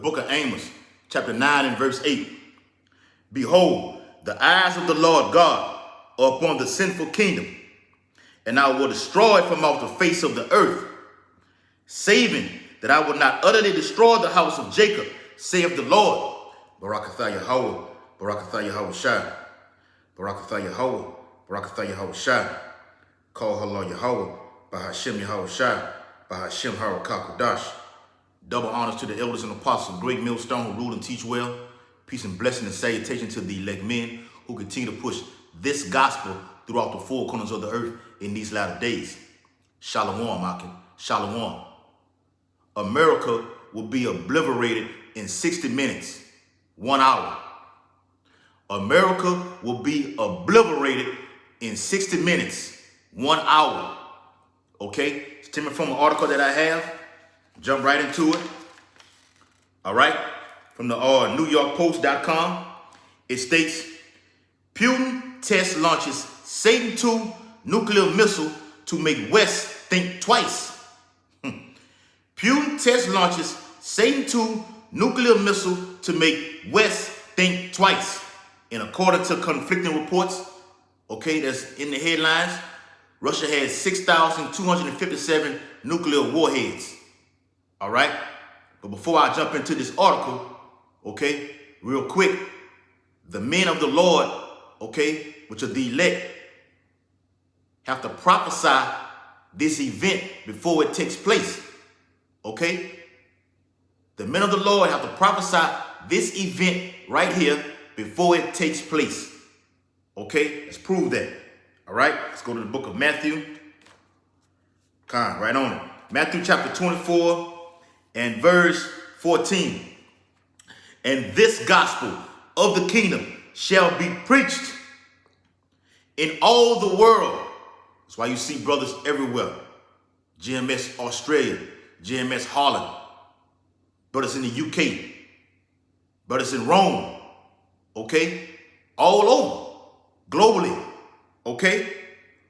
book of Amos, chapter 9 and verse 8. Behold, the eyes of the Lord God are upon the sinful kingdom, and I will destroy from off the face of the earth, saving that I will not utterly destroy the house of Jacob, saith the Lord. Barakatha Yahweh, Barakatha Yahweh Shai, Barakatha Yahweh, Barakatha Yahweh Shai. Call Allah Yahweh, Bahashem Yahweh Shai, Bahashem Harakakadash. Double honors to the elders and apostles, great millstone who rule and teach well. Peace and blessing and salutation to the elect men who continue to push this gospel throughout the four corners of the earth in these latter days. Shalom, Akin. Shalom. America will be obliterated in 60 minutes, 1 hour. America will be obliterated in 60 minutes, 1 hour. Okay? It's taken from an article that I have. Jump right into it. All right? From the NewYorkPost.com. It states, Putin test launches Satan II nuclear missile to make West think twice. Putin test launches Satan II nuclear missile to make West think twice. And according to conflicting reports, okay, that's in the headlines, Russia has 6,257 nuclear warheads. All right? But before I jump into this article, okay, real quick, the men of the Lord, okay, which are the elect, have to prophesy this event before it takes place. Okay? The men of the Lord have to prophesy this event right here before it takes place. Okay? Let's prove that. All right? Let's go to the book of Matthew. Come on, right on it. Matthew chapter 24 and verse 14. And this gospel of the kingdom shall be preached in all the world. That's why you see brothers everywhere. GMS Australia, GMS Holland, brothers in the UK, brothers in Rome, okay? All over, globally, okay?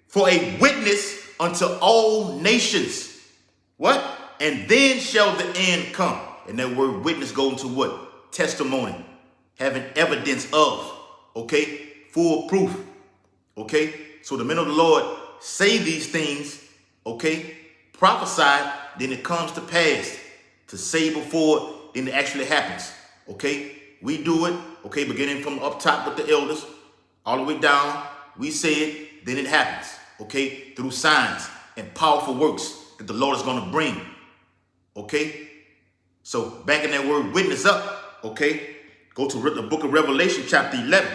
For a witness unto all nations. What? And then shall the end come. And that word witness go into what? Testimony. Having evidence of. Okay? Full proof. Okay? So the men of the Lord say these things. Okay? Prophesy. Then it comes to pass. To say before then it actually happens. Okay? We do it. Okay? Beginning from up top with the elders. All the way down. We say it. Then it happens. Okay? Through signs and powerful works that the Lord is going to bring. Okay? So back in that word witness up, okay? Go to the book of Revelation chapter 11.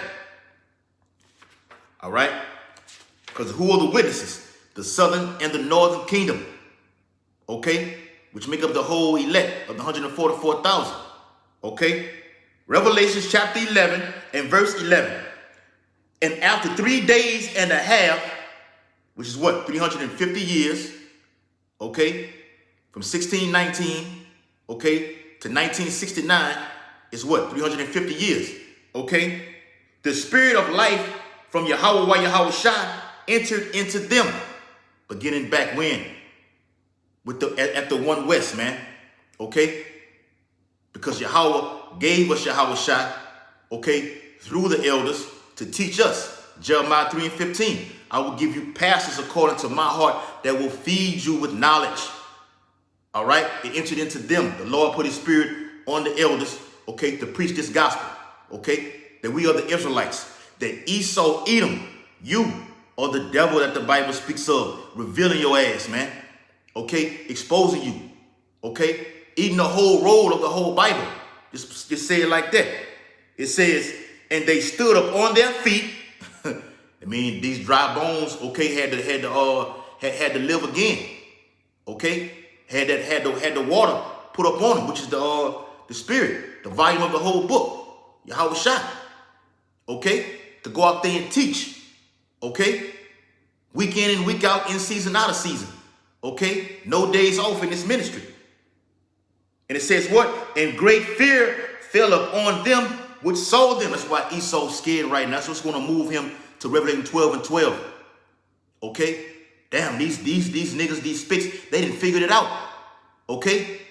All right? Because who are the witnesses? The southern and the northern kingdom. Okay? Which make up the whole elect of the 144,000. Okay? Revelation chapter 11 and verse 11. And after 3 days and a half, which is what? 350 years. Okay? From 1619, okay, to 1969 is what? 350 years, okay? The spirit of life from Yahweh Shai entered into them, beginning back when? With at the one west, man, okay? Because Yahweh gave us Yahweh Shai, okay, through the elders to teach us. Jeremiah 3 and 15, I will give you pastors according to my heart that will feed you with knowledge. All right, it entered into them. The Lord put his spirit on the elders, okay, to preach this gospel, okay, that we are the Israelites, that Esau, Edom, you are the devil that the Bible speaks of, revealing your ass, man, okay, exposing you, okay, eating the whole roll of the whole Bible. Just say it like that. It says, and they stood up on their feet. I mean, these dry bones, okay, had to live again, okay. Had the water put up on them, which is the spirit, the volume of the whole book, Yahweh Shai. Okay, to go out there and teach. Okay, week in and week out, in season, out of season. Okay, no days off in this ministry. And it says what? And great fear fell upon them which saw them. That's why Esau's scared right now. That's what's going to move him to Revelation 12 and 12. Okay. Damn, these niggas, these spits, they didn't figure it out. Okay?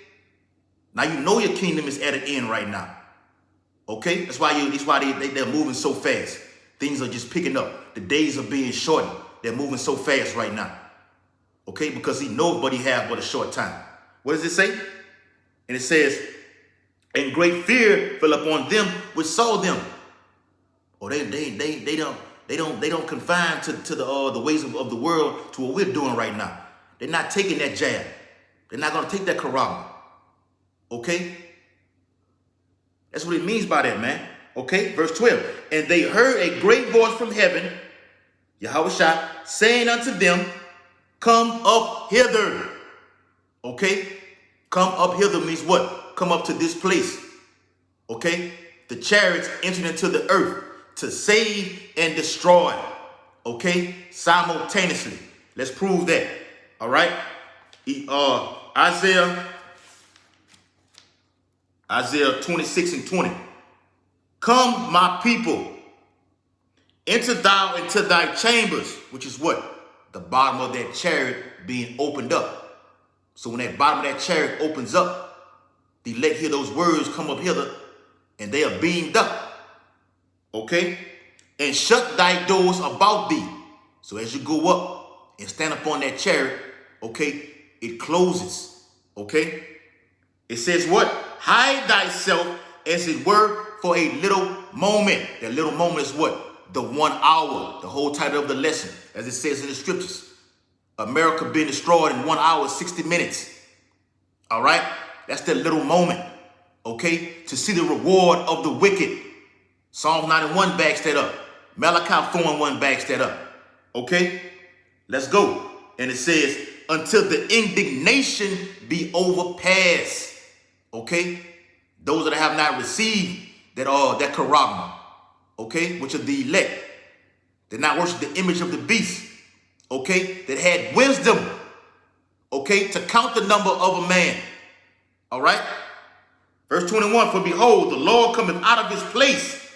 Now you know your kingdom is at an end right now. Okay? That's why they're moving so fast. Things are just picking up. The days are being shortened. They're moving so fast right now. Okay? Because he knows what he has but a short time. What does it say? And it says, and great fear fell upon them which saw them. Oh, they don't confine to the ways of the world to what we're doing right now. They're not taking that jab. They're not going to take that corona. Okay? That's what it means by that, man. Okay? Verse 12. And they heard a great voice from heaven, Yahushua, saying unto them, come up hither. Okay? Come up hither means what? Come up to this place. Okay? The chariots entered into the earth to save and destroy. Okay? Simultaneously. Let's prove that. All right? Isaiah 26 and 20. Come, my people, enter thou into thy chambers, which is what? The bottom of that chariot being opened up. So when that bottom of that chariot opens up, the elect hear those words, come up hither, and they are beamed up. Okay? And shut thy doors about thee. So as you go up and stand upon that chariot, okay, it closes. Okay? It says what? Hide thyself as it were for a little moment. That little moment is what? The 1 hour. The whole title of the lesson, as it says in the scriptures. America being destroyed in 1 hour, 60 minutes. All right? That's that little moment. Okay? To see the reward of the wicked. Psalm 91 backs that up. Malachi 4:1 backs that up. Okay? Let's go. And it says, until the indignation be overpassed. Okay? Those that have not received that charagma, okay, which are the elect, that not worship the image of the beast, okay, that had wisdom, okay, to count the number of a man. All right? Verse 21, for behold, the Lord cometh out of his place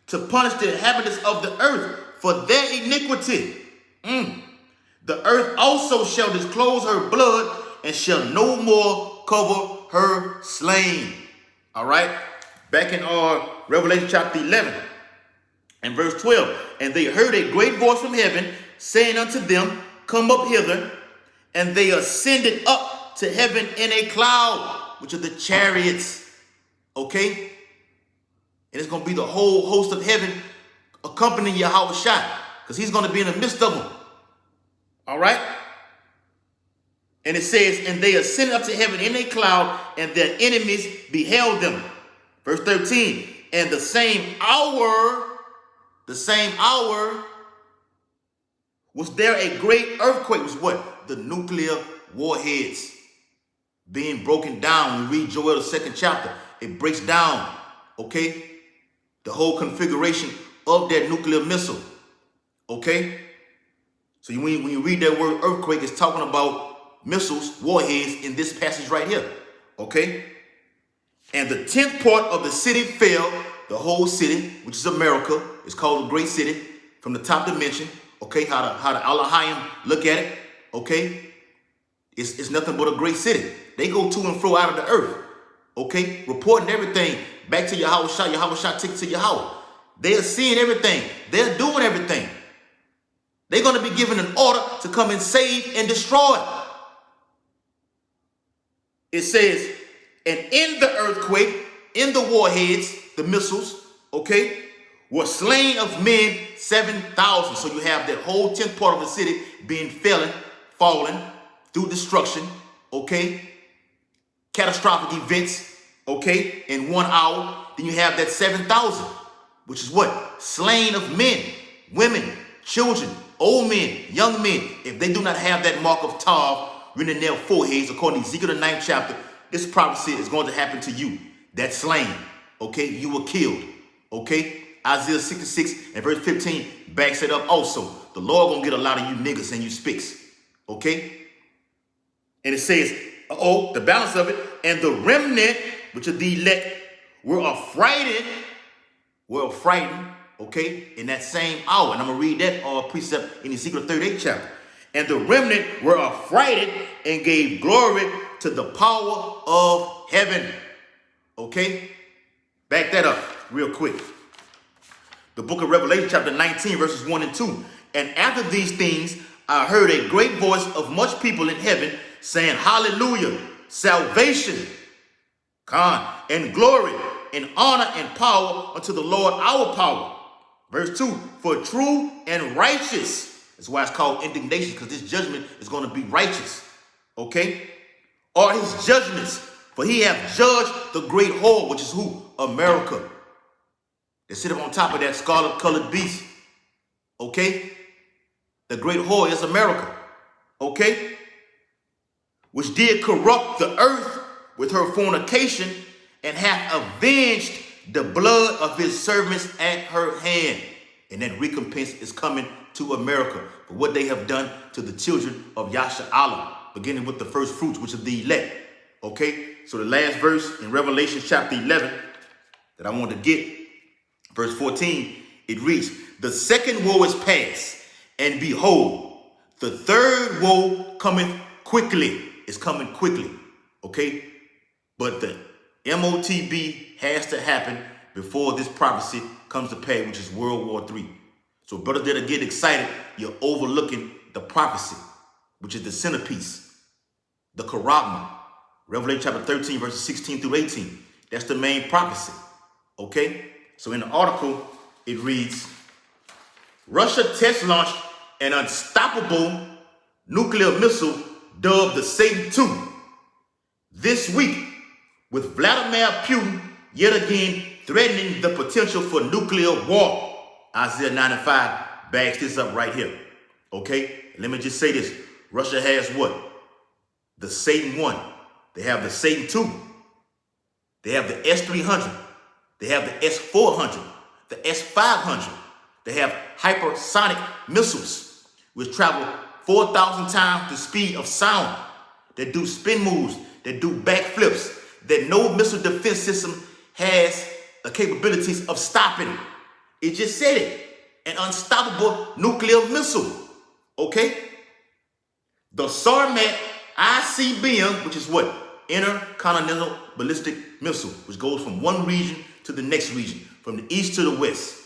to punish the inhabitants of the earth for their iniquity. The earth also shall disclose her blood and shall no more cover her slain. All right? Back in Revelation chapter 11 and verse 12. And they heard a great voice from heaven saying unto them, come up hither. And they ascended up to heaven in a cloud, which are the chariots. Okay? And it's going to be the whole host of heaven accompanying Yahushua, because he's going to be in the midst of them. All right? And it says, and they ascended up to heaven in a cloud, and their enemies beheld them. Verse 13, and the same hour, was there a great earthquake. Was what? The nuclear warheads being broken down. We read Joel, the 2nd chapter. It breaks down, okay, the whole configuration of that nuclear missile, okay? So when you read that word earthquake, it's talking about missiles, warheads in this passage right here, okay? And the 10th part of the city fell, the whole city, which is America. It's called a great city from the top dimension, okay? How the Elohim look at it, okay? It's nothing but a great city. They go to and fro out of the earth, okay? Reporting everything back to Yahushua. Yahushua take it to Yahweh. They are seeing everything. They're doing everything. They're going to be given an order to come and save and destroy. It says, and in the earthquake, in the warheads, the missiles, okay, were slain of men 7,000. So you have that whole 10th part of the city being fallen through destruction, okay, catastrophic events, okay, in 1 hour. Then you have that 7,000, which is what? Slain of men, women, children, old men, young men. If they do not have that mark of Tav written in their foreheads, according to Ezekiel the 9th chapter, this prophecy is going to happen to you. That slain, okay? You were killed, okay? Isaiah 66 and verse 15 backs it up also. The Lord gonna get a lot of you niggas and you spicks, okay? And it says, the balance of it, and the remnant, which are the elect, were affrighted, okay, in that same hour. And I'm going to read that precept in Ezekiel 38 chapter. And the remnant were affrighted and gave glory to the power of heaven. Okay? Back that up real quick. The book of Revelation chapter 19 verses 1 and 2. And after these things, I heard a great voice of much people in heaven saying, Hallelujah, salvation, and glory, and honor and power unto the Lord our power. Verse 2, for true and righteous, that's why it's called indignation, because this judgment is going to be righteous, okay, are his judgments, for he hath judged the great whore, which is who? America. They sit up on top of that scarlet-colored beast, okay? The great whore is America, okay? Which did corrupt the earth with her fornication, and hath avenged the blood of his servants at her hand. And that recompense is coming to America for what they have done to the children of Yasha Allah, beginning with the first fruits, which are the elect. Okay, so the last verse in Revelation chapter 11 that I want to get, verse 14, it reads, the second woe is past, and behold, the third woe cometh quickly. It's coming quickly, okay? But the MOTB has to happen before this prophecy comes to pass, which is World War III. So brothers that get excited, you're overlooking the prophecy, which is the centerpiece, the Charagma. Revelation chapter 13, verses 16 through 18. That's the main prophecy, okay? So in the article, it reads, Russia test launched an unstoppable nuclear missile dubbed the Satan II this week, with Vladimir Putin yet again threatening the potential for nuclear war. Isaiah 95 backs this up right here. Okay? Let me just say this. Russia has what? The Satan I. They have the Satan II. They have the S-300. They have the S-400. The S-500. They have hypersonic missiles, which travel 4,000 times the speed of sound, that do spin moves, that do backflips, that no missile defense system has the capabilities of stopping. It just said it. An unstoppable nuclear missile. Okay? The Sarmat ICBM, which is what? Intercontinental Ballistic Missile, which goes from one region to the next region, from the east to the west,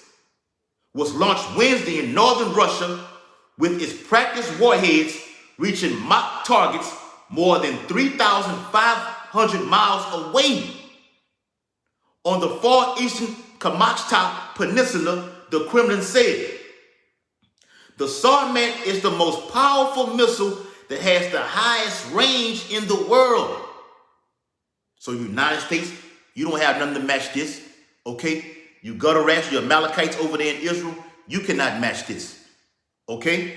was launched Wednesday in northern Russia with its practice warheads reaching mock targets more than 3,500 miles away. On the far eastern Kamchatka Peninsula, the Kremlin said, the Sarmat is the most powerful missile that has the highest range in the world. So United States, you don't have nothing to match this, okay? You gutter rats, you Amalekites over there in Israel, you cannot match this, okay?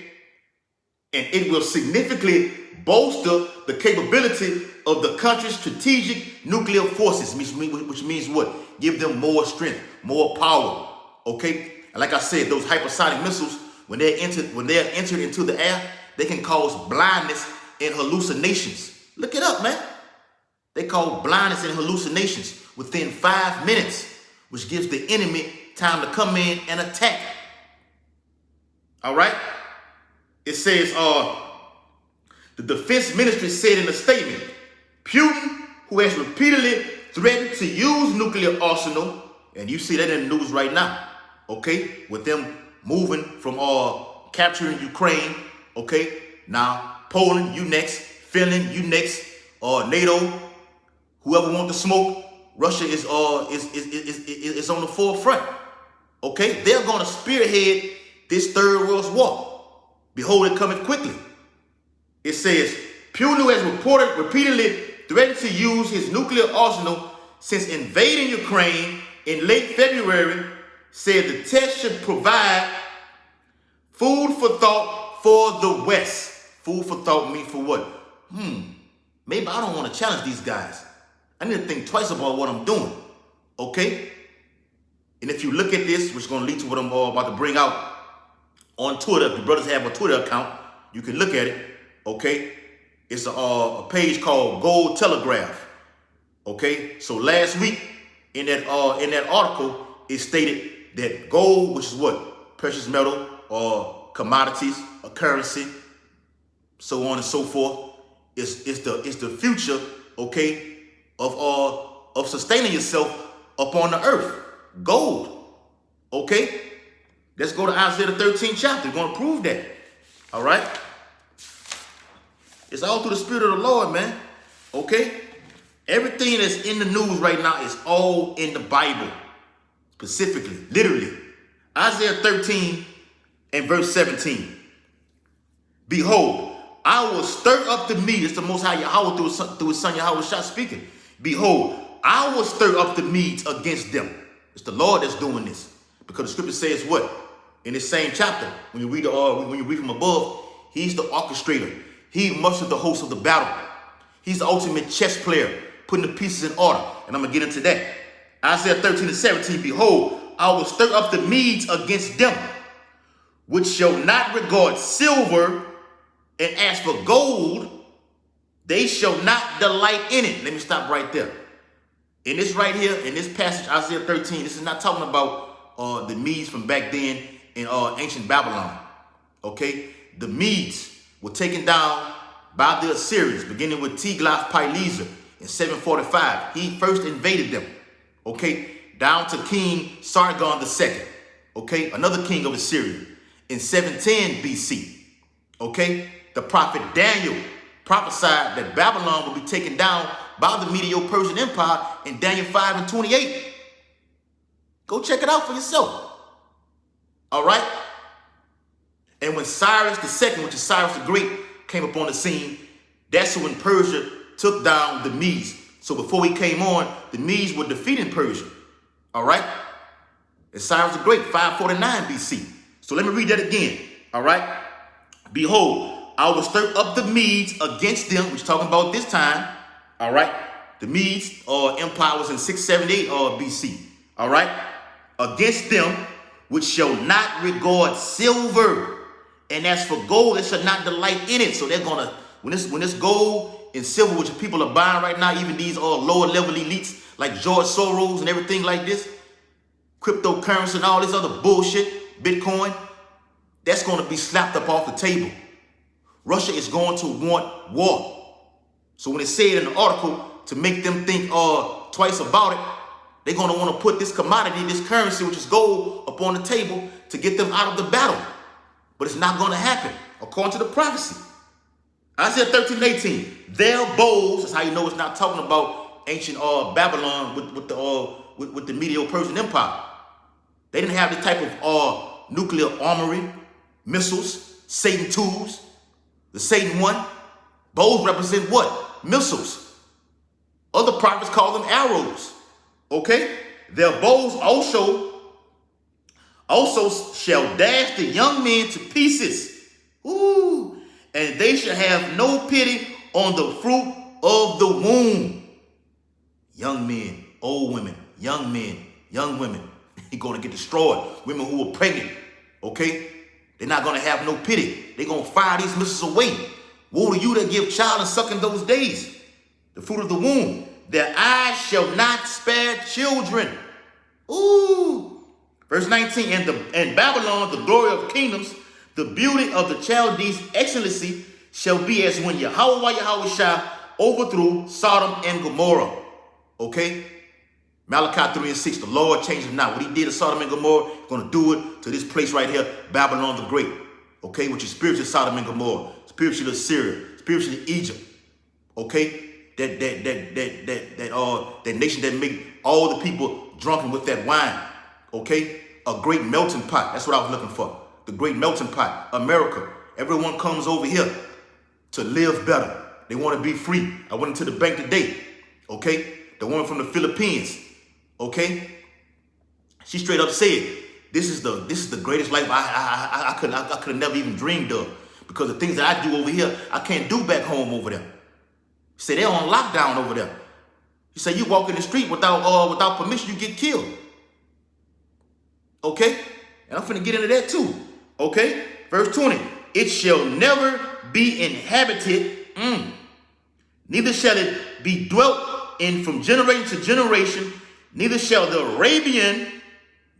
And it will significantly bolster the capability of the country's strategic nuclear forces, which means what? Give them more strength, more power, okay? And like I said, those hypersonic missiles, when they're entered into the air, they can cause blindness and hallucinations. Look it up, man. They cause blindness and hallucinations within 5 minutes, which gives the enemy time to come in and attack. All right? It says, the defense ministry said in a statement, Putin, who has repeatedly threatened to use nuclear arsenal, and you see that in the news right now, okay, with them moving from capturing Ukraine, okay, now Poland, you next, Finland, you next, NATO, whoever wants to smoke, Russia is on the forefront, okay? They're going to spearhead this third world war. Behold, it cometh quickly. It says, Putin, who has repeatedly threatened to use his nuclear arsenal since invading Ukraine in late February, said the test should provide food for thought for the West. Food for thought means for what? Maybe I don't want to challenge these guys. I need to think twice about what I'm doing, okay? And if you look at this, which is going to lead to what I'm about to bring out on Twitter, if your brothers have a Twitter account, you can look at it, okay? It's a page called Gold Telegraph, okay? So last week in that article, it stated that gold, which is what? Precious metal or commodities, a currency, so on and so forth, is the future, okay, of of sustaining yourself upon the earth. Gold. Okay? Let's go to Isaiah the 13th chapter. We're going to prove that. All right? It's all through the Spirit of the Lord, man. Okay? Everything that's in the news right now is all in the Bible. Specifically, literally. Isaiah 13 and verse 17. Behold, I will stir up the Medes. It's the Most High Yahweh through his son Yahweh Shah speaking. Behold, I will stir up the Medes against them. It's the Lord that's doing this. Because the scripture says what? In this same chapter, when you read from above, he's the orchestrator. He musters the host of the battle. He's the ultimate chess player, putting the pieces in order. And I'm going to get into that. Isaiah 13 and 17, behold, I will stir up the Medes against them, which shall not regard silver, and as for gold, they shall not delight in it. Let me stop right there. In this right here, in this passage, Isaiah 13, this is not talking about the Medes from back then in ancient Babylon. Okay? The Medes were taken down by the Assyrians, beginning with Tiglath-Pileser in 745. He first invaded them. Okay? Down to King Sargon II. Okay? Another king of Assyria in 710 BC. Okay? The prophet Daniel prophesied that Babylon would be taken down by the Medo-Persian Empire in Daniel 5 and 28. Go check it out for yourself. All right? And when Cyrus II, which is Cyrus the Great, came upon the scene, that's when Persia took down the Medes. So before he came on, the Medes were defeating Persia. All right? And Cyrus the Great, 549 BC. So let me read that again. All right? Behold, I will stir up the Medes against them, which is talking about this time. All right? The Medes empire was in 678 BC. All right? Against them, which shall not regard silver. And as for gold, they shall not delight in it. So they're going to, when this gold and silver, which people are buying right now, even these lower level elites like George Soros and everything like this, cryptocurrency and all this other bullshit, Bitcoin, that's going to be slapped up off the table. Russia is going to want war. So when it said in the article to make them think twice about it, they're going to want to put this commodity, this currency, which is gold, up on the table to get them out of the battle. But it's not going to happen, according to the prophecy. Isaiah 13, 18. Their bows, that's how you know it's not talking about ancient Babylon with the Medo-Persian Empire. They didn't have the type of nuclear armory, missiles, Satan tools. The Satan one, bows represent what? Missiles. Other prophets call them arrows. Okay? Their bows also shall dash the young men to pieces. Ooh. And they shall have no pity on the fruit of the womb. Young men, old women, young men, young women. You're going to get destroyed. Women who are pregnant. Okay? They're not going to have no pity. They're going to fire these missiles away. Woe to you that give child and suck in those days. The fruit of the womb. Their eyes shall not spare children. Ooh. Verse 19. And Babylon, the glory of kingdoms, the beauty of the Chaldees' excellency, shall be as when Yahweh Shah overthrew Sodom and Gomorrah. Okay? Malachi 3 and 6, the Lord changes not. What he did to Sodom and Gomorrah, he's going to do it to this place right here, Babylon the Great. Okay, which is spiritually Sodom and Gomorrah, spiritually Assyria, spiritually Egypt. Okay, that nation that made all the people drunken with that wine. Okay, a great melting pot. That's what I was looking for. The great melting pot. America. Everyone comes over here to live better. They want to be free. I went into the bank today. Okay, the woman from the Philippines. Okay, she straight up said, "This is the greatest life I could have never even dreamed of, because the things that I do over here I can't do back home over there." She said they're on lockdown over there. She said you walk in the street without permission, you get killed. Okay, and I'm finna get into that too. Okay, verse 20: It shall never be inhabited, neither shall it be dwelt in from generation to generation. Neither shall the Arabian,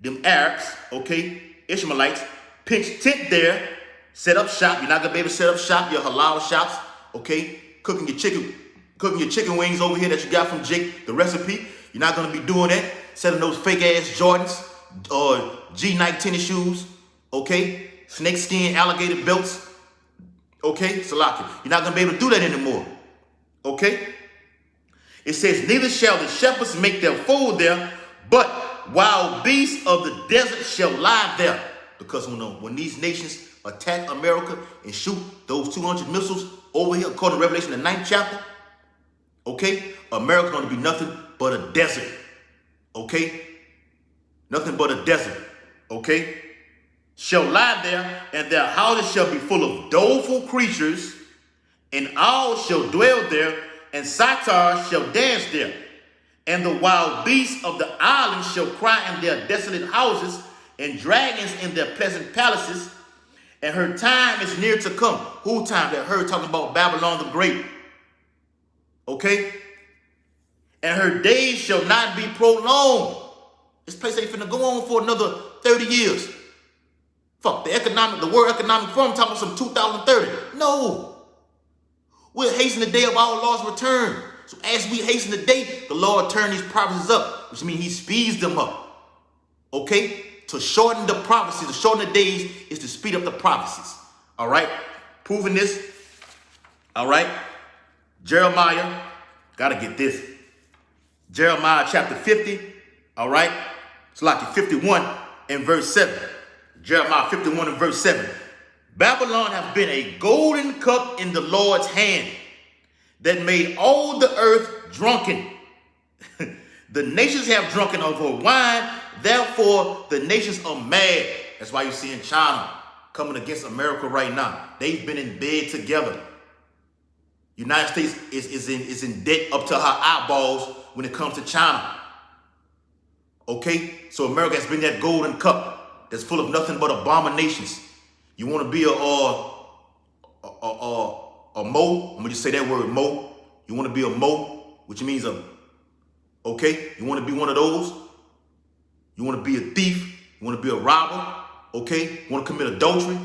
them Arabs, okay, Ishmaelites, pitch tent there, set up shop. You're not gonna be able to set up shop, your halal shops, okay, cooking your chicken wings over here that you got from Jake, the recipe. You're not going to be doing that, selling those fake ass Jordans or G-Nike tennis shoes, okay? Snake skin alligator belts, okay? Salaki. You're not going to be able to do that anymore, okay? It says, neither shall the shepherds make their fold there, but wild beasts of the desert shall lie there. Because when these nations attack America and shoot those 200 missiles over here, according to Revelation, the 9th chapter, okay, America's going to be nothing but a desert, okay? Nothing but a desert, okay? Shall lie there, and their houses shall be full of doleful creatures, and owls shall dwell there, and satyrs shall dance there. And the wild beasts of the islands shall cry in their desolate houses, and dragons in their pleasant palaces. And her time is near to come. Who time? That her talking about Babylon the Great. Okay? And her days shall not be prolonged. This place ain't finna go on for another 30 years. Fuck, the World Economic Forum talking about some 2030. No. We'll hasten the day of our Lord's return. So as we hasten the day, the Lord turn these prophecies up, which means he speeds them up. Okay? To shorten the prophecies, to shorten the days is to speed up the prophecies. All right? Proving this. All right? Jeremiah, gotta get this. Jeremiah chapter 50. All right? It's like 51 and verse 7. Jeremiah 51 and verse 7. Babylon has been a golden cup in the Lord's hand that made all the earth drunken. The nations have drunken of her wine, therefore the nations are mad. That's why you see in China coming against America right now. They've been in bed together. United States is in debt up to her eyeballs when it comes to China. Okay? So America has been that golden cup that's full of nothing but abominations. You want to be a mo? I'm gonna just say that word, mo. You want to be a mo, which means okay? You want to be one of those? You want to be a thief? You want to be a robber? Okay? You want to commit adultery?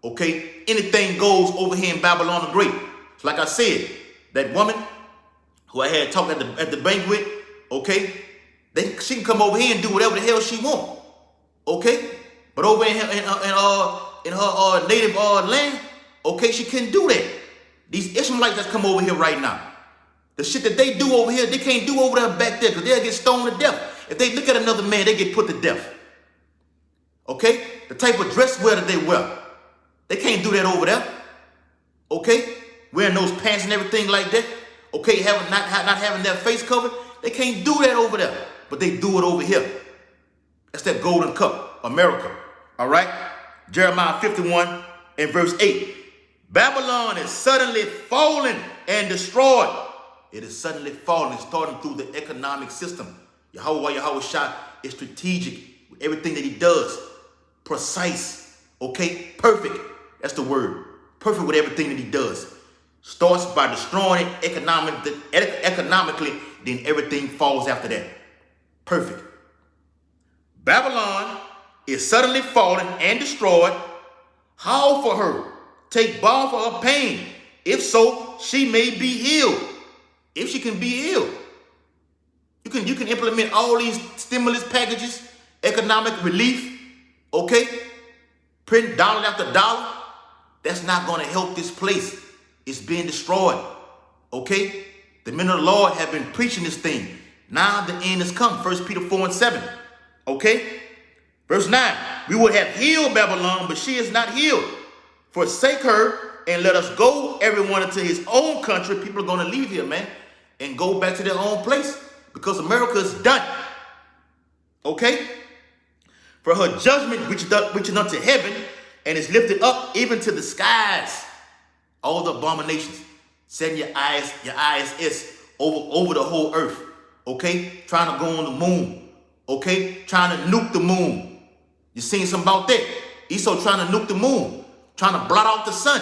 Okay? Anything goes over here in Babylon the Great. So like I said, that woman who I had talked at the banquet, okay? She can come over here and do whatever the hell she want, okay? But over in her native land, okay, she couldn't do that. These Ishmaelites that's come over here right now, the shit that they do over here, they can't do over there back there because they'll get stoned to death. If they look at another man, they get put to death. Okay? The type of dress wear that they wear, they can't do that over there. Okay? Wearing those pants and everything like that. Okay? Not having their face covered, they can't do that over there. But they do it over here. That's that golden cup, America. All right? Jeremiah 51 and verse 8. Babylon is suddenly fallen and destroyed. It is suddenly falling. It's starting through the economic system. Yahweh Shah is strategic with everything that he does. Precise. Okay? Perfect. That's the word. Perfect with everything that he does. Starts by destroying it economically, then everything falls after that. Perfect. Babylon is suddenly fallen and destroyed. Howl for her. Take balm for her pain. If so, she may be healed. If she can be healed. You can implement all these stimulus packages, economic relief, okay? Print dollar after dollar. That's not going to help this place. It's being destroyed, okay? The men of the Lord have been preaching this thing. Now the end has come. 1 Peter 4 and 7, okay? Verse 9, we would have healed Babylon, but she is not healed. Forsake her and let us go, everyone, into his own country. People are going to leave here, man, and go back to their own place because America is done. Okay? For her judgment, which is unto heaven, and is lifted up even to the skies. All the abominations. Setting your eyes over the whole earth. Okay? Trying to go on the moon. Okay? Trying to nuke the moon. You seen something about that? Esau trying to nuke the moon. Trying to blot out the sun.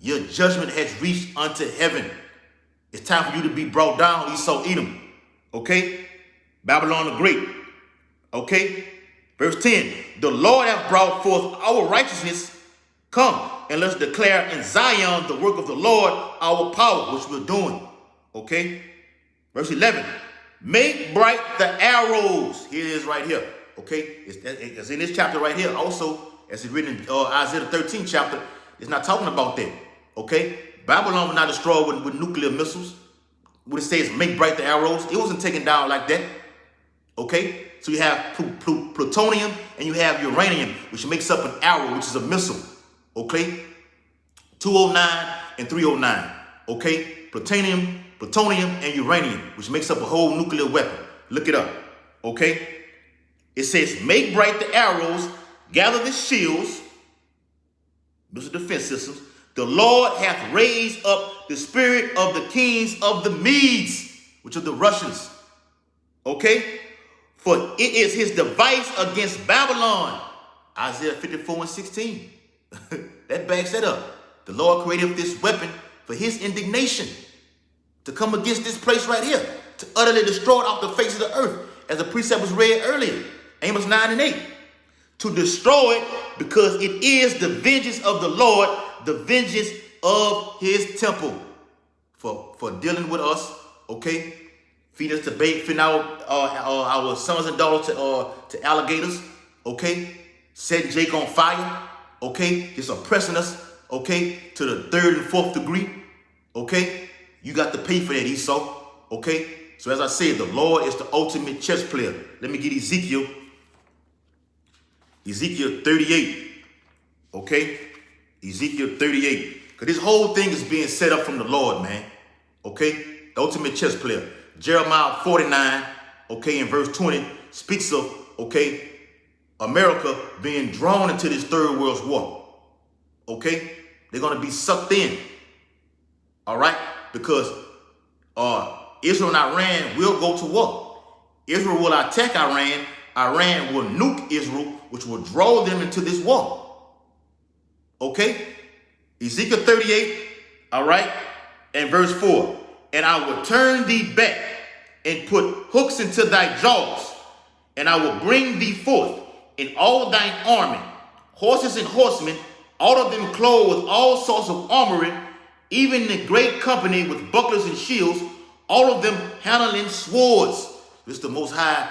Your judgment has reached unto heaven. It's time for you to be brought down, Esau, Edom. Okay? Babylon the Great. Okay? Verse 10. The Lord hath brought forth our righteousness. Come, and let's declare in Zion the work of the Lord, our power, which we're doing. Okay? Verse 11. Make bright the arrows. Here it is right here. Okay, it's in this chapter right here. Also, as it's written in Isaiah the 13th chapter, it's not talking about that. Okay, Babylon was not destroyed with nuclear missiles. What it says, make bright the arrows. It wasn't taken down like that. Okay, so you have plutonium and you have uranium, which makes up an arrow, which is a missile. Okay, 209 and 309. Okay, plutonium and uranium, which makes up a whole nuclear weapon. Look it up. Okay, it says, make bright the arrows, gather the shields, missile defense systems. The Lord hath raised up the spirit of the kings of the Medes, which are the Russians. Okay? For it is his device against Babylon. Isaiah 54:16. That backs that up. The Lord created this weapon for his indignation to come against this place right here, to utterly destroy it off the face of the earth, as the precept was read earlier, Amos 9 and 8. To destroy it because it is the vengeance of the Lord, the vengeance of his temple for dealing with us, okay? Feeding us to bait, feeding our sons and daughters to alligators, okay? Setting Jake on fire, okay? Just oppressing us, okay? To the 3rd and 4th degree, okay? You got to pay for that, Esau, okay? So as I said, the Lord is the ultimate chess player. Let me get Ezekiel 38, okay? Ezekiel 38. Because this whole thing is being set up from the Lord, man. Okay? The ultimate chess player. Jeremiah 49, okay, in verse 20, speaks of, okay, America being drawn into this third world war. Okay? They're going to be sucked in. All right? Because Israel and Iran will go to war. Israel will attack Iran. Iran will nuke Israel, which will draw them into this war. Okay? Ezekiel 38, all right, and verse 4. And I will turn thee back and put hooks into thy jaws, and I will bring thee forth in all thine army, horses and horsemen, all of them clothed with all sorts of armory, even the great company with bucklers and shields, all of them handling swords. This is the Most High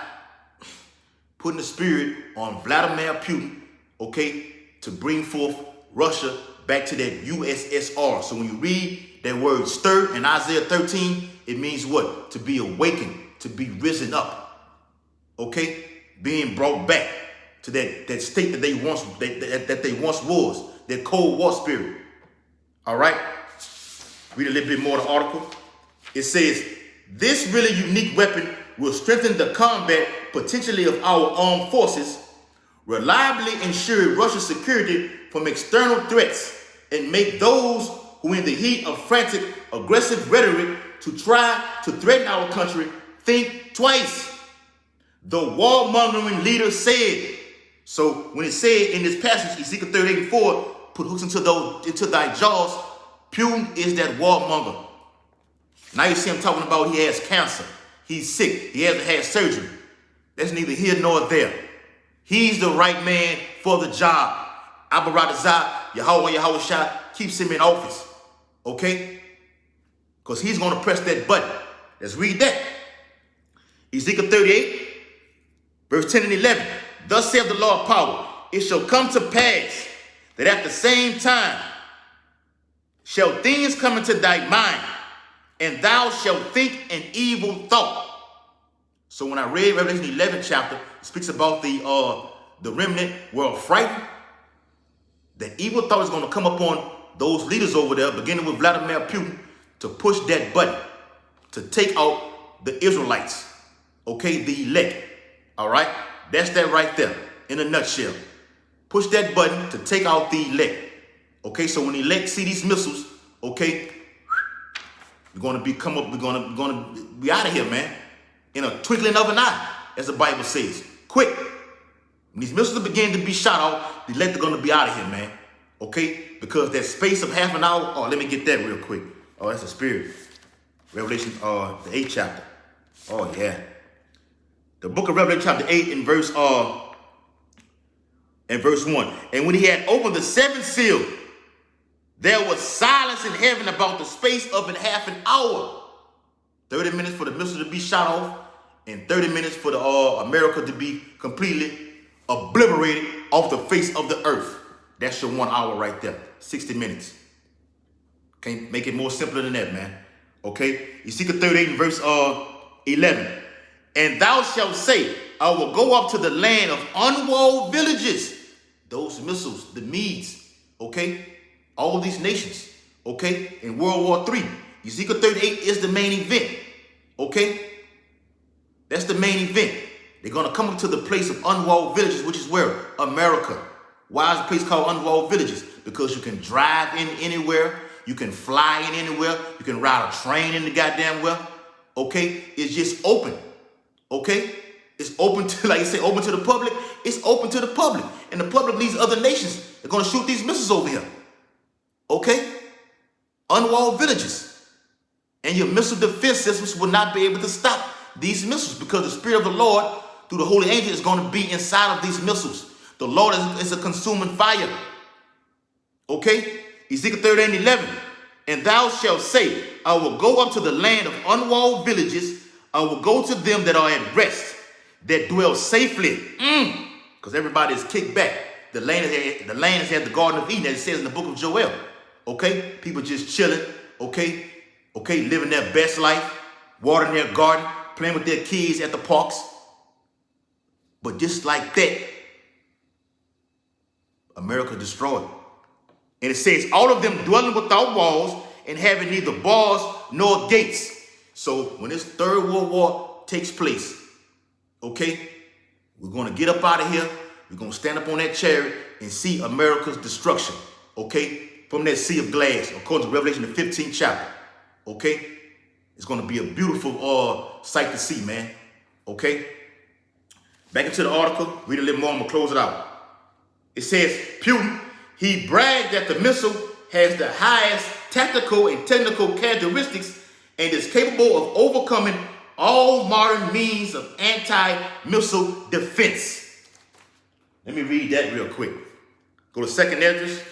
putting the spirit on Vladimir Putin, okay, to bring forth Russia back to that USSR. So when you read that word stir in Isaiah 13, it means what? To be awakened, to be risen up, okay? Being brought back to that state that they once was, that Cold War spirit. All right? Read a little bit more of the article. It says, this really unique weapon will strengthen the combat potentially of our armed forces, reliably ensure Russia's security from external threats, and make those who in the heat of frantic, aggressive rhetoric to try to threaten our country think twice. The warmongering leader said. So when it said in this passage, Ezekiel 38:4, put hooks into thy jaws, Putin is that warmonger. Now you see him talking about he has cancer. He's sick. He hasn't had surgery. That's neither here nor there. He's the right man for the job. Abaradazah, Yahweh Shah keeps him in office. Okay? Because he's going to press that button. Let's read that. Ezekiel 38, verse 10 and 11. Thus saith the Lord of power, it shall come to pass that at the same time shall things come into thy mind, and thou shalt think an evil thought. So when I read Revelation 11 chapter, it speaks about the remnant were frightened. The evil thought is going to come upon those leaders over there, beginning with Vladimir Putin, to push that button, to take out the Israelites, okay, the elect, all right? That's that right there, in a nutshell. Push that button to take out the elect, okay? So when the elect see these missiles, okay, we're going to be out of here, man, in a twinkling of an eye, as the Bible says. Quick. When these missiles begin to be shot off, the elect are going to be out of here, man. Okay? Because that space of half an hour, oh, let me get that real quick. Oh, that's the spirit. Revelation, the 8th chapter. Oh, yeah. The book of Revelation chapter 8 in verse 1. And when he had opened the 7th seal, there was silence in heaven about the space of half an hour. 30 minutes for the missile to be shot off, and 30 minutes for the America to be completely obliterated off the face of the earth. That's your 1 hour right there, 60 minutes. Can't make it more simpler than that, man. Okay, Ezekiel 38 and verse 11. And thou shalt say, I will go up to the land of unwalled villages. Those missiles, the Medes, okay? All of these nations, okay? In World War III. Ezekiel 38 is the main event, okay? That's the main event. They're going to come up to the place of unwalled villages, which is where? America. Why is the place called unwalled villages? Because you can drive in anywhere. You can fly in anywhere. You can ride a train in the goddamn well. Okay? It's just open. Okay? It's open to, like you say, open to the public. It's open to the public. And the public leads other nations. They're going to shoot these missiles over here. Okay? Unwalled villages. And your missile defense systems will not be able to stop these missiles because the Spirit of the Lord, through the Holy Angel, is going to be inside of these missiles. The Lord is a consuming fire. Okay? Ezekiel 38 and 11. And thou shalt say, I will go up to the land of unwalled villages. I will go to them that are at rest, that dwell safely. Because everybody is kicked back. The land has had the Garden of Eden, as it says in the book of Joel. Okay? People just chilling. Okay? Okay? Living their best life. Watering their garden. Playing with their kids at the parks. But just like that, America destroyed. And it says, all of them dwelling without walls and having neither bars nor gates. So when this Third World War takes place, okay, we're going to get up out of here. We're going to stand up on that chariot and see America's destruction, okay, from that sea of glass, according to Revelation, the 15th chapter, okay? It's going to be a beautiful sight to see, man, okay? Back into the article, read a little more, I'm going to close it out. It says, Putin, he bragged that the missile has the highest tactical and technical characteristics and is capable of overcoming all modern means of anti-missile defense. Let me read that real quick. Go to 2nd Esdras,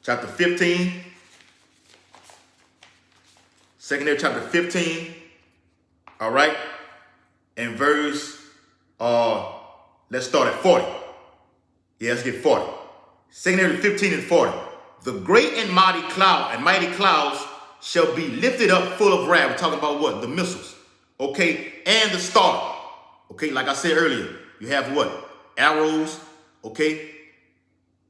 chapter 15. 2nd Esdras, chapter 15. All right. And verse, let's start at 40. Yeah, let's get 40. 2nd Esdras 15 and 40. The great and mighty clouds shall be lifted up full of wrath. We're talking about what? The missiles. Okay? And the star. Okay? Like I said earlier, you have what? Arrows. Okay?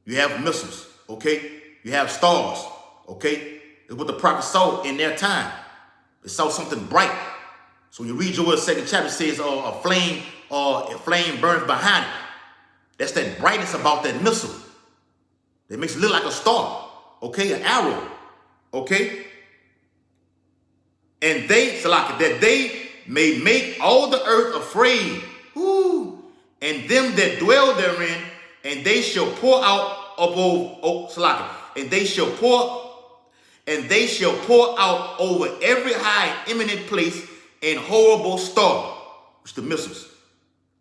You have missiles. Okay? You have stars. Okay? It's what the prophets saw in their time. They saw something bright. So when you read Joel 2nd chapter, it says a flame burns behind it. That's that brightness about that missile. It makes it look like a star. Okay? An arrow. Okay? And that they may make all the earth afraid. Ooh. And them that dwell therein, and they shall pour out and they shall pour out over every high eminent place and horrible star, which the missiles.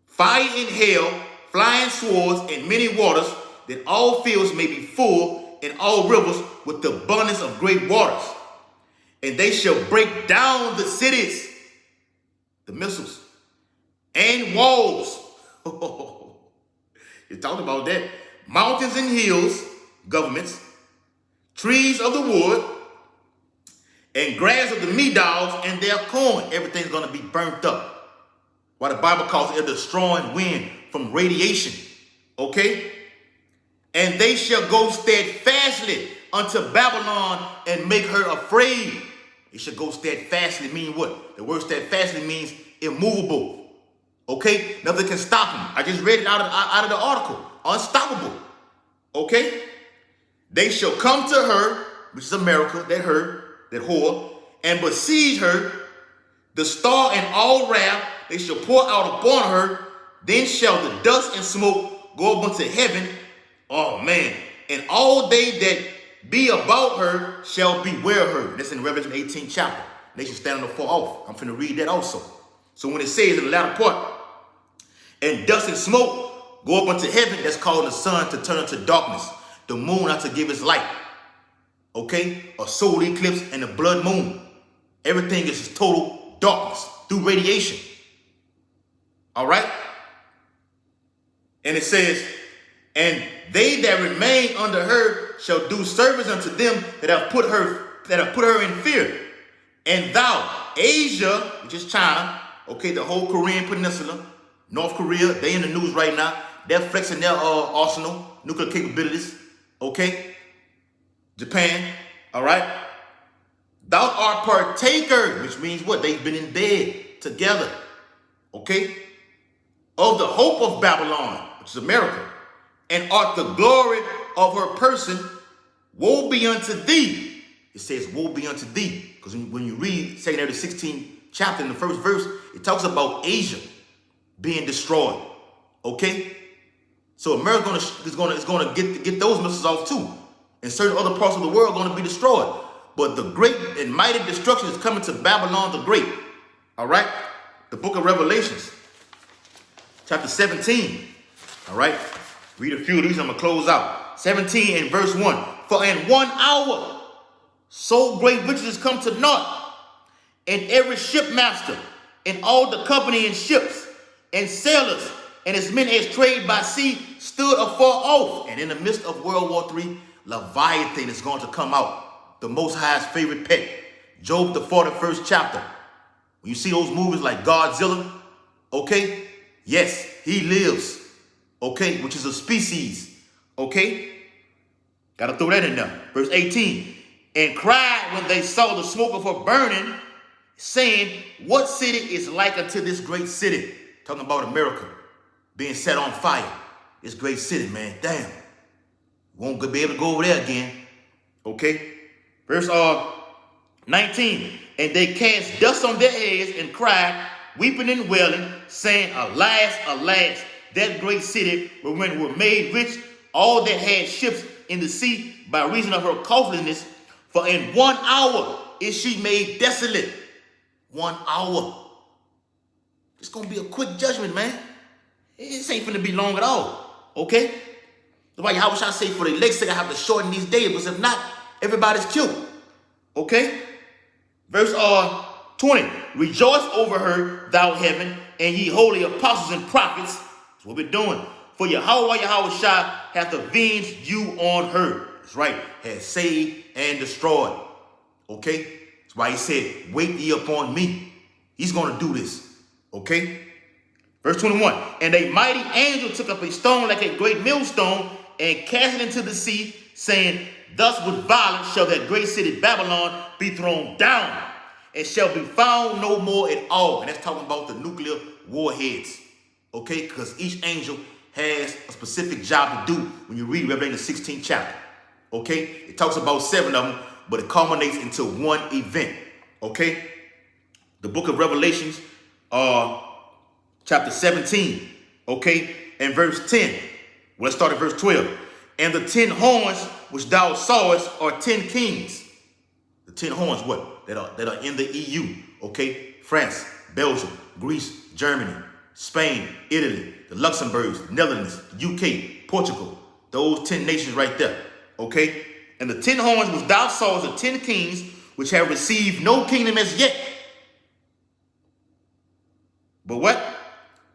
Fire and hail, flying swords, and many waters, that all fields may be full, and all rivers with the abundance of great waters. And they shall break down the cities, the missiles, and walls. You talked about that. Mountains and hills, governments, trees of the wood, and grass of the meadows, and their corn. Everything's going to be burnt up. Why the Bible calls it a destroying wind from radiation. Okay? And they shall go steadfastly unto Babylon and make her afraid. It shall go steadfastly, meaning what? The word steadfastly means immovable. Okay? Nothing can stop them. I just read it out of the article. Unstoppable. Okay? They shall come to her, which is America, that whore, and besiege her, the star and all wrath, they shall pour out upon her. Then shall the dust and smoke go up unto heaven. Oh, man. And all they that be about her shall beware her. That's in Revelation 18 chapter. They should stand afar off. I'm finna read that also. So when it says in the latter part, and dust and smoke go up unto heaven, that's called the sun to turn into darkness, the moon not to give its light. Okay? A solar eclipse and a blood moon. Everything is total darkness. through radiation. All right? And it says, and they that remain under her shall do service unto them that have put her in fear. And thou, Asia, which is China, okay, the whole Korean peninsula, North Korea, they in the news right now. They're flexing their arsenal, nuclear capabilities, okay? Japan, all right? Thou art partaker, which means what? They've been in bed together, okay? Of the hope of Babylon, which is America, and art the glory of her person. Woe be unto thee. It says, woe be unto thee. Because when you read 2 Kings 16 chapter in the first verse, it talks about Asia being destroyed. Okay? So America is gonna get those missiles off too. And certain other parts of the world are going to be destroyed. But the great and mighty destruction is coming to Babylon the Great. All right? The book of Revelations, chapter 17. All right? Read a few of these. I'm going to close out. 17 and verse 1. For in 1 hour, so great riches come to naught, and every shipmaster, and all the company in ships, and sailors, and as many as trade by sea, stood afar off. And in the midst of World War III, Leviathan is going to come out, the Most High's favorite pet. Job, the 41st chapter. When you see those movies like Godzilla, okay? Yes, he lives, okay? Which is a species, okay? Got to throw that in there. Verse 18. And cried when they saw the smoke of her burning, saying, what city is like unto this great city? Talking about America being set on fire. This great city, man. Damn. Won't be able to go over there again. Okay? Verse 19. And they cast dust on their heads and cried, weeping and wailing, saying, alas, alas, that great city wherein were made rich all that had ships in the sea by reason of her costliness. For in 1 hour is she made desolate. 1 hour. It's going to be a quick judgment, man. This ain't finna be long at all. Okay? That's why how should I say for the elect's sake I have to shorten these days, because if not, everybody's killed. Okay? Verse 20. Rejoice over her, thou heaven, and ye holy apostles and prophets. That's what we're doing. For Yahweh hath avenged you on her. That's right. Has saved and destroyed. Okay? That's why he said, wait ye upon me. He's going to do this. Okay? Verse 21. And a mighty angel took up a stone like a great millstone and cast it into the sea, saying, thus with violence shall that great city Babylon be thrown down, and shall be found no more at all. And that's talking about the nuclear warheads. Okay? Because each angel has a specific job to do when you read Revelation 16th chapter. Okay? It talks about 7 of them, but it culminates into one event. Okay? The book of Revelations, chapter 17. Okay? And verse 10. Well, let's start at verse 12. And the 10 horns which thou sawest are 10 kings. The 10 horns, what? That are in the EU. Okay? France, Belgium, Greece, Germany, Spain, Italy, the Luxembourgs, the Netherlands, the UK, Portugal. Those 10 nations right there. Okay? And the 10 horns which thou sawest are 10 kings which have received no kingdom as yet. But what?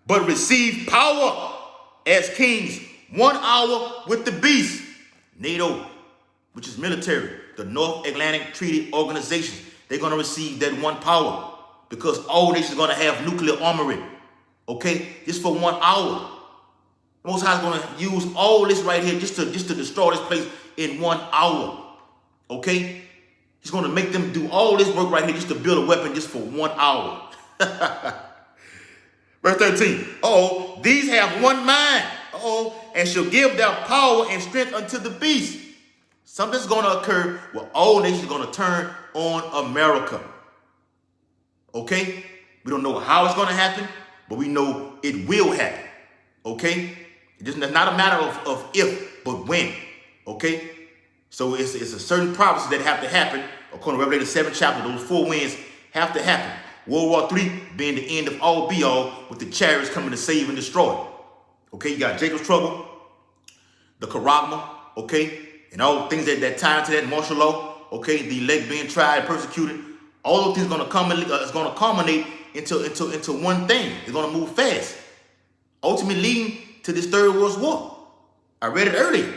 But receive power as kings 1 hour with the beast. NATO, which is military, the North Atlantic Treaty Organization. They're going to receive that one power because all nations are going to have nuclear armory. Okay? Just for 1 hour. The Most High is going to use all this right here just to destroy this place in 1 hour. Okay? He's going to make them do all this work right here just to build a weapon just for 1 hour. Verse 13. Oh, these have one mind. And shall give their power and strength unto the beast. Something's going to occur where all nations are going to turn on America. Okay? We don't know how it's going to happen, but we know it will happen. Okay? It's not a matter of if, but when. Okay? So it's a certain prophecy that have to happen. According to Revelation 7th chapter, those 4 winds have to happen. World War III being the end of all be all, with the chariots coming to save and destroy. Okay, you got Jacob's trouble, the charagma, okay, and all things that tie into that martial law, okay, the elect being tried and persecuted. All of things is going to culminate into one thing. They're going to move fast, ultimately leading to this third world war. I read it earlier.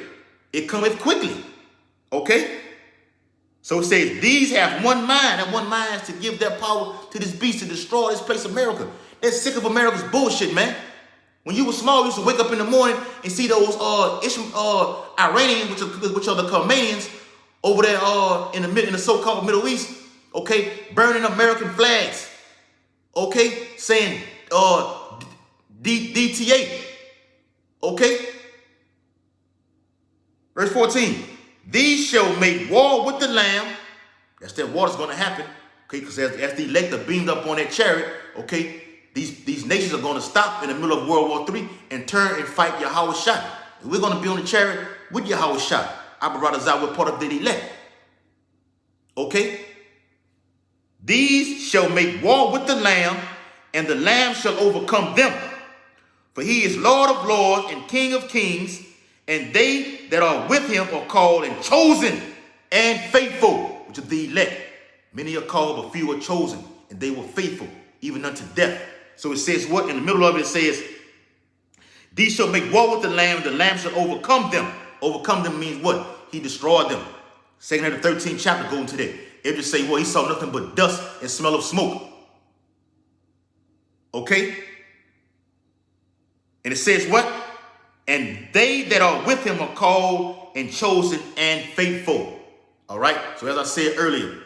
It cometh quickly. Okay? So it says, these have one mind, and one mind is to give their power to this beast to destroy this place, America. They're sick of America's bullshit, man. When you were small, you used to wake up in the morning and see those Iranians, which are the Khomenians, over there in the so-called Middle East, okay, burning American flags, okay, saying DTA, okay. Verse 14, these shall make war with the Lamb. That's that war that's going to happen, okay, because as the elect are beamed up on that chariot, okay, these nations are going to stop in the middle of World War III and turn and fight Yahweh Shai. We're going to be on the chariot with Yahweh Shai. Abba Radazah, we're part of the elect. Okay? These shall make war with the Lamb, and the Lamb shall overcome them. For he is Lord of lords and King of kings, and they that are with him are called and chosen and faithful, which are the elect. Many are called, but few are chosen, and they were faithful, even unto death. So it says what? In the middle of it, it says, these shall make war with the Lamb shall overcome them. Overcome them means what? He destroyed them. 2nd of the 13th chapter go into that. It just say, well, he saw nothing but dust and smell of smoke. Okay? And it says what? And they that are with him are called and chosen and faithful. All right? So as I said earlier,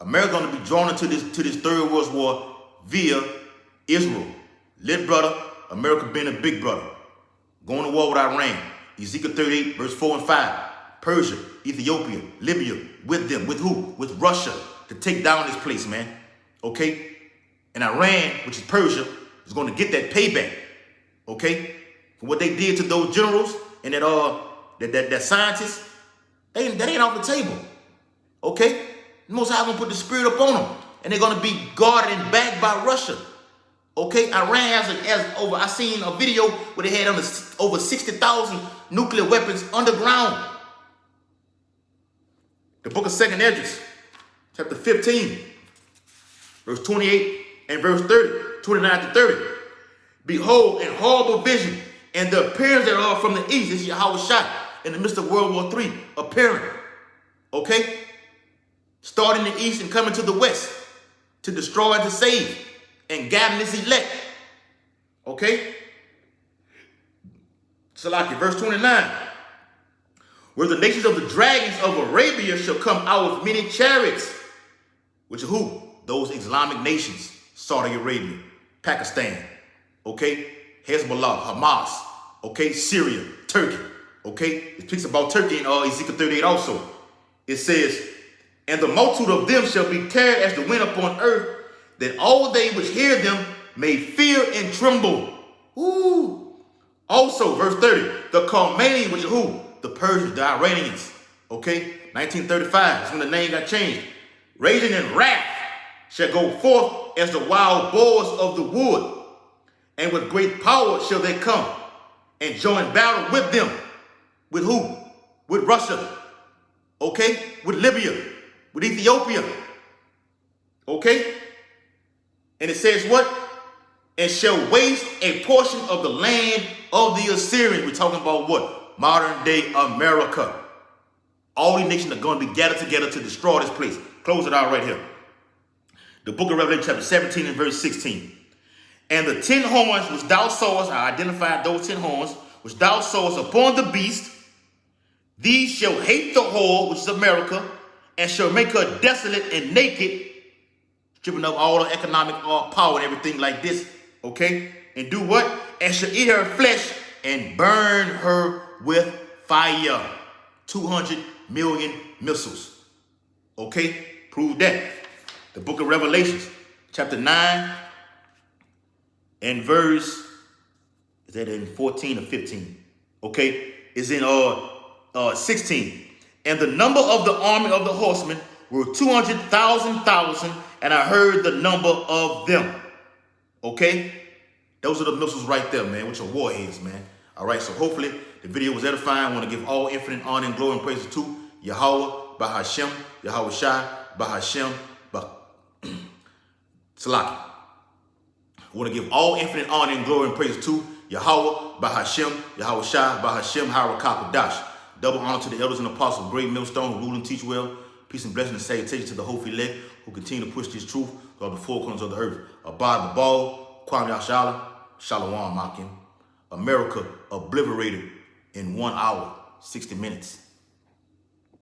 America going to be drawn into this third world war via Israel. Little brother, America being a big brother. Going to war with Iran. Ezekiel 38, verse 4 and 5. Persia, Ethiopia, Libya, with them. With who? With Russia, to take down this place, man. Okay? And Iran, which is Persia, is going to get that payback. Okay? For what they did to those generals and that scientists, that ain't off the table. Okay? The Most High going to put the spirit upon them. And they're going to be guarded and backed by Russia. Okay? Iran has over, I seen a video where they had over 60,000 nuclear weapons underground. The book of 2nd Esdras, chapter 15, verse 28 and verse 30, 29 to 30. Behold, in horrible vision, and the appearance that are from the east, this is Yahweh Shai, in the midst of World War III, appearing. Okay? Starting in the east and coming to the west, to destroy and to save, and gathering this elect. Okay? Salaki, verse 29. Where the nations of the dragons of Arabia shall come out with many chariots. Which are who? Those Islamic nations. Saudi Arabia, Pakistan, okay? Hezbollah, Hamas, okay? Syria, Turkey, okay? It speaks about Turkey in Ezekiel 38 also. It says, and the multitude of them shall be carried as the wind upon earth, that all they which hear them may fear and tremble. Ooh. Also, verse 30, the Khomeni, which are who? The Persians, the Iranians, okay? 1935, that's when the name got changed. Raging in wrath shall go forth as the wild boars of the wood, and with great power shall they come and join battle with them. With who? With Russia, okay? With Libya, with Ethiopia, okay? And it says what? And shall waste a portion of the land of the Assyrians. We're talking about what? Modern day America. All these nations are going to be gathered together to destroy this place. Close it out right here. The book of Revelation chapter 17 and verse 16. And the 10 horns which thou sawest, I identified those 10 horns, which thou sawest upon the beast, these shall hate the whore, which is America, and shall make her desolate and naked, stripping up all the economic power and everything like this, okay? And do what? And shall eat her flesh and burn her with fire. 200 million missiles. Okay? Prove that. The book of Revelations, chapter 9 and verse, is that in 14 or 15? Okay? It's in 16. And the number of the army of the horsemen were 200,000, and I heard the number of them. Okay? Those are the missiles right there, man, with your warheads, man. All right, so hopefully the video was edifying. I want to give all infinite honor and glory and praise to Yahweh, Bahashem, Yahweh Shai, Bahashem, Salaki. I want to give all infinite honor and glory and praise to Yahweh, Bahashem, Yahweh Shai, Bahashem, Harakakadash. Double honor to the elders and apostles of Great Millstone who rule and teach well. Peace and blessing and salutation to the whole elect who continue to push this truth throughout the four corners of the earth. Abad the ball, Kwam Yashala, Shalom Makim. America obliterated in 1 hour, 60 minutes.